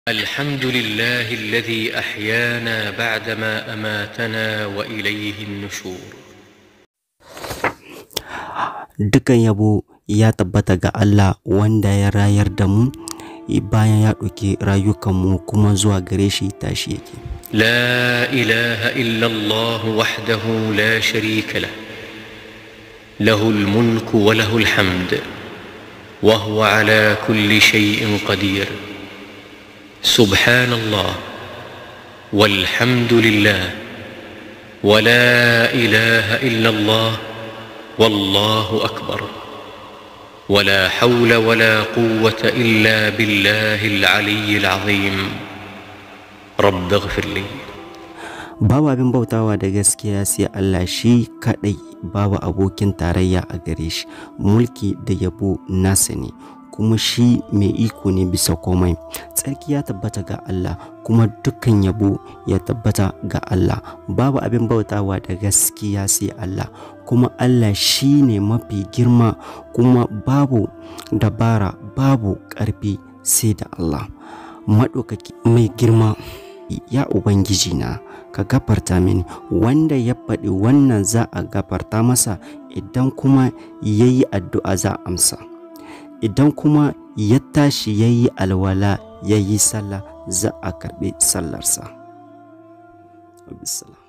الحمد لله الذي أحيانا بعدما أماتنا وإليه النشور. Dukan yabo ya tabbata ga Allah wanda ya rayar da mu bayan ya ɗauki rayukanmu kuma zuwa gare shi tashi yake. لا إله إلا الله وحده لا شريك له له الملك وله الحمد وهو على كل شيء قدير. سبحان الله والحمد لله ولا إله إلا الله والله أكبر ولا حول ولا قوة إلا بالله العلي العظيم. رب اغفر لي. Babu abin bautawa da gaskiya sai Allah shi kadai, babu abokin tarayya a gare shi. Mulki da yabo nasa ne, kuma shi mai iko ne bisa komai. Tsarki ya tabbata ga Allah, kuma dukkan yabo ya tabbata ga Allah. Babu abin bautawa da gaskiya sai Allah, kuma Allah shi ne mafi girma, kuma babu dabara babu ƙarfi sai da Allah maɗaukaki mai girma. Ya Ubangiji na, ka gafarta mini. Wanda ya faɗi wannan za a gafarta masa, idan kuma ya yi addu'a za a amsa, idan kuma ya tashi ya yi alwala ya yi sallah za a karɓi sallarsa. Bisalam.